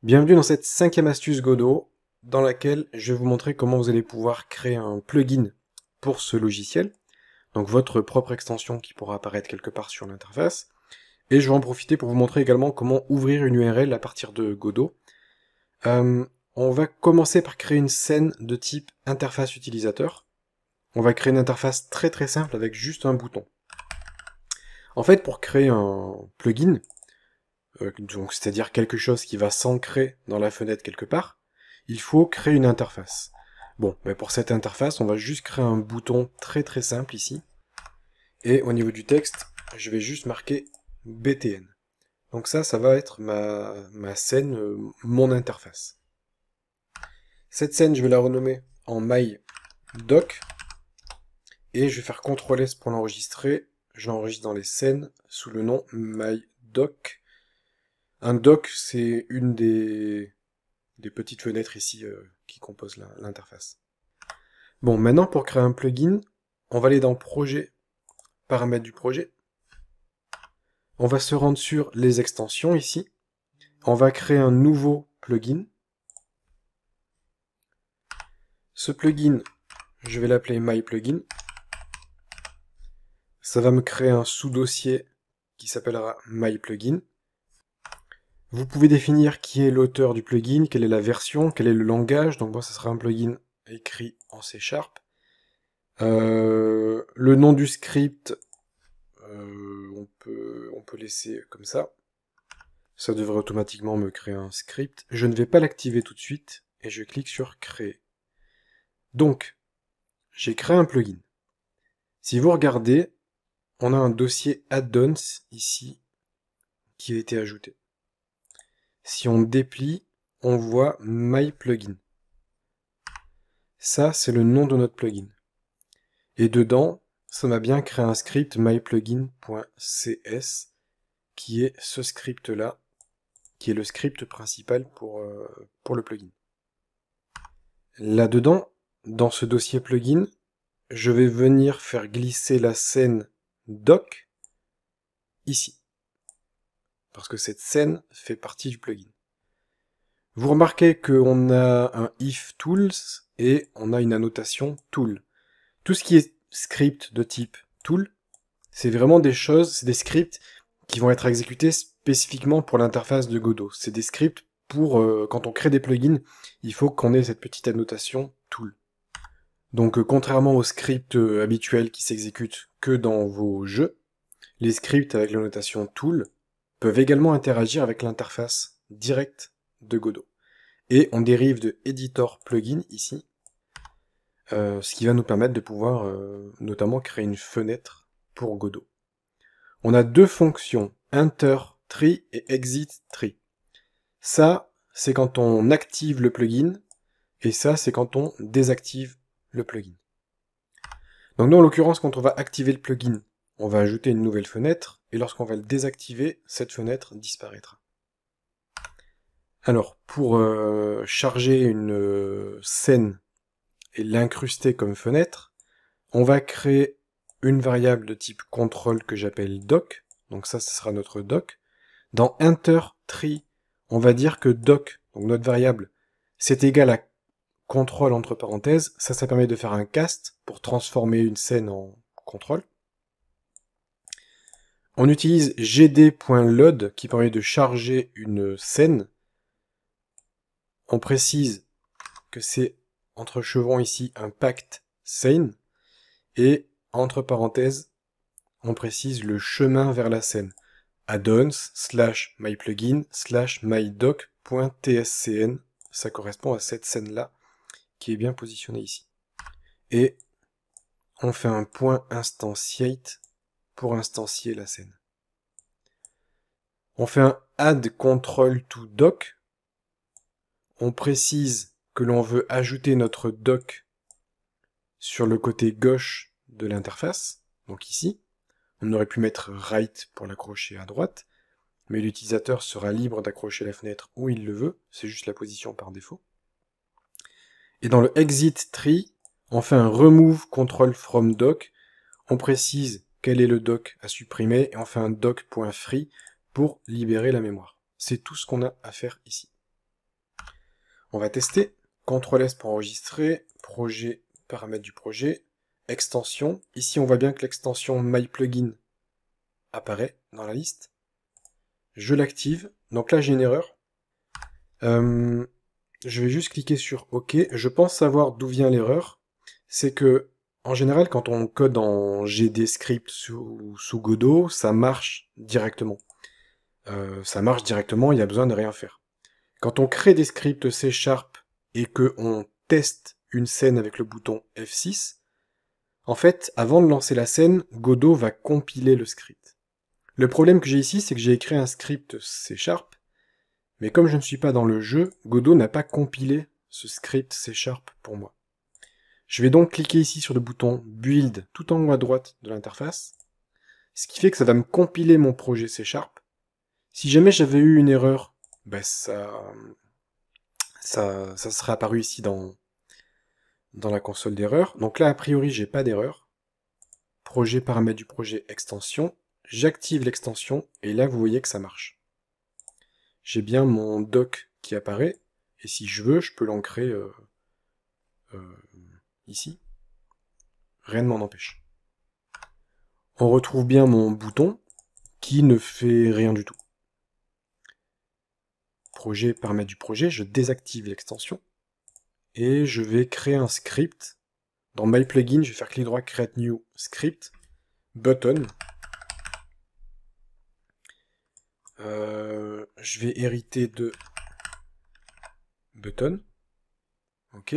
Bienvenue dans cette 5e astuce Godot, dans laquelle je vais vous montrer comment vous allez pouvoir créer un plugin pour ce logiciel, donc votre propre extension qui pourra apparaître quelque part sur l'interface, et je vais en profiter pour vous montrer également comment ouvrir une URL à partir de Godot. On va commencer par créer une scène de type interface utilisateur. On va créer une interface très simple avec juste un bouton. En fait, pour créer un plugin, donc c'est-à-dire quelque chose qui va s'ancrer dans la fenêtre quelque part, il faut créer une interface. Bon, mais pour cette interface, on va juste créer un bouton très simple ici. Et au niveau du texte, je vais juste marquer BTN. Donc ça va être ma scène, mon interface. Cette scène, je vais la renommer en myDoc. Et je vais faire CTRL S pour l'enregistrer. Je l'enregistre dans les scènes sous le nom myDoc. Un doc, c'est une des petites fenêtres ici qui composent l'interface. Bon, maintenant pour créer un plugin, on va aller dans Projet, Paramètres du projet. On va se rendre sur les extensions ici. On va créer un nouveau plugin. Ce plugin, je vais l'appeler MyPlugin. Ça va me créer un sous-dossier qui s'appellera MyPlugin. Vous pouvez définir qui est l'auteur du plugin, quelle est la version, quel est le langage. Donc moi, ça sera un plugin écrit en C#. Le nom du script, on peut laisser comme ça. Ça devrait automatiquement me créer un script. Je ne vais pas l'activer tout de suite et je clique sur Créer. Donc, j'ai créé un plugin. Si vous regardez, on a un dossier add-ons ici qui a été ajouté. Si on déplie, on voit MyPlugin. Ça, c'est le nom de notre plugin. Et dedans, ça m'a bien créé un script myplugin.cs qui est ce script-là, qui est le script principal pour le plugin. Là-dedans, dans ce dossier plugin, je vais venir faire glisser la scène doc ici. Parce que cette scène fait partie du plugin. Vous remarquez qu'on a un if tools et on a une annotation tool. Tout ce qui est script de type tool, c'est vraiment des choses, c'est des scripts qui vont être exécutés spécifiquement pour l'interface de Godot. C'est des scripts pour, quand on crée des plugins, il faut qu'on ait cette petite annotation tool. Donc contrairement aux scripts habituels qui s'exécutent que dans vos jeux, les scripts avec l'annotation tool peuvent également interagir avec l'interface directe de Godot. Et on dérive de editor plugin ici, ce qui va nous permettre de pouvoir notamment créer une fenêtre pour Godot. On a deux fonctions, enter tree et exit tree. Ça, c'est quand on active le plugin, et ça, c'est quand on désactive le plugin. Donc nous, en l'occurrence, quand on va activer le plugin, on va ajouter une nouvelle fenêtre, et lorsqu'on va le désactiver, cette fenêtre disparaîtra. Alors, pour charger une scène et l'incruster comme fenêtre, on va créer une variable de type control que j'appelle doc. Donc ça, ce sera notre doc. Dans enter tree, on va dire que doc, donc notre variable, c'est égal à control entre parenthèses. Ça permet de faire un cast pour transformer une scène en control. On utilise gd.load qui permet de charger une scène. On précise que c'est entre chevrons ici un packed scene. Et entre parenthèses, on précise le chemin vers la scène. addons /myplugin /mydoc.tscn. Ça correspond à cette scène-là qui est bien positionnée ici. Et on fait un point instantiate pour instancier la scène. On fait un add control to doc. On précise que l'on veut ajouter notre doc sur le côté gauche de l'interface, donc ici. On aurait pu mettre right pour l'accrocher à droite, mais l'utilisateur sera libre d'accrocher la fenêtre où il le veut, c'est juste la position par défaut. Et dans le exit tree, on fait un remove control from doc, on précise quel est le doc à supprimer, et on fait un doc.free pour libérer la mémoire. C'est tout ce qu'on a à faire ici. On va tester. CTRL-S pour enregistrer, projet, paramètres du projet, extension. Ici, on voit bien que l'extension MyPlugin apparaît dans la liste. Je l'active. Donc là, j'ai une erreur. Je vais juste cliquer sur OK. Je pense savoir d'où vient l'erreur. C'est que, en général, quand on code en GDScript sous Godot, ça marche directement. Il y a besoin de rien faire. Quand on crée des scripts C# et que on teste une scène avec le bouton F6, en fait, avant de lancer la scène, Godot va compiler le script. Le problème que j'ai ici, c'est que j'ai écrit un script C#, mais comme je ne suis pas dans le jeu, Godot n'a pas compilé ce script C# pour moi. Je vais donc cliquer ici sur le bouton Build tout en haut à droite de l'interface, ce qui fait que ça va me compiler mon projet C#. Si jamais j'avais eu une erreur, ben ça serait apparu ici dans la console d'erreur. Donc là, a priori, j'ai pas d'erreur. Projet, paramètres du projet, extension. J'active l'extension, et là, vous voyez que ça marche. J'ai bien mon doc qui apparaît, et si je veux, je peux l'ancrer ici. Rien ne m'en empêche. On retrouve bien mon bouton, qui ne fait rien du tout. Projet, paramètres du projet, je désactive l'extension, et je vais créer un script. Dans MyPlugin, je vais faire clic droit, Create New Script, Button. Je vais hériter de Button. OK.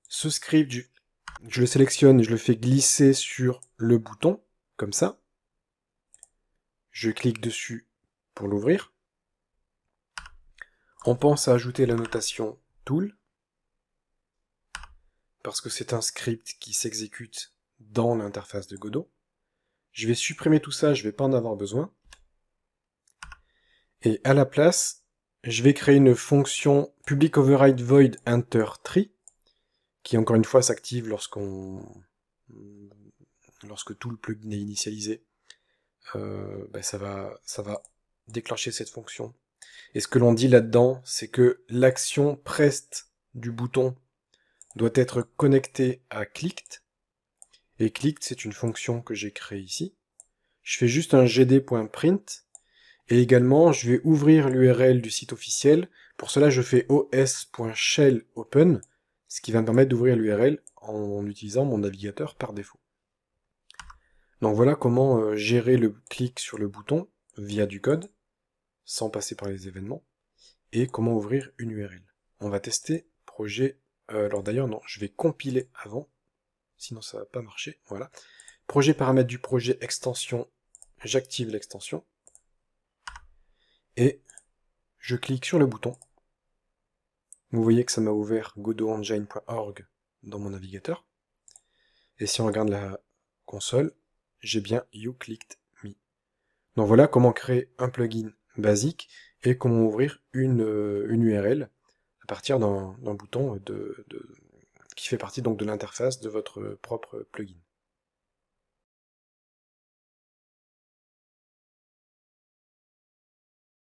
Ce script, je le sélectionne et je le fais glisser sur le bouton, comme ça. Je clique dessus pour l'ouvrir. On pense à ajouter la notation tool, parce que c'est un script qui s'exécute dans l'interface de Godot. Je vais supprimer tout ça, je ne vais pas en avoir besoin. Et à la place, je vais créer une fonction public override void enter tree, qui encore une fois s'active lorsque tout le plugin est initialisé. Ça va déclencher cette fonction. Et ce que l'on dit là-dedans, c'est que l'action prest du bouton doit être connectée à clicked. Et clicked, c'est une fonction que j'ai créée ici. Je fais juste un gd.print. Et également, je vais ouvrir l'URL du site officiel. Pour cela, je fais os.shell open, ce qui va me permettre d'ouvrir l'URL en utilisant mon navigateur par défaut. Donc voilà comment gérer le clic sur le bouton via du code, sans passer par les événements, et comment ouvrir une URL. On va tester projet... alors d'ailleurs, non, je vais compiler avant, sinon ça va pas marcher. Voilà. Projet, paramètres du projet, extension, j'active l'extension. Et je clique sur le bouton. Vous voyez que ça m'a ouvert godoengine.org dans mon navigateur. Et si on regarde la console, j'ai bien You Clicked Me. Donc voilà comment créer un plugin basique et comment ouvrir une URL à partir d'un bouton qui fait partie donc de l'interface de votre propre plugin.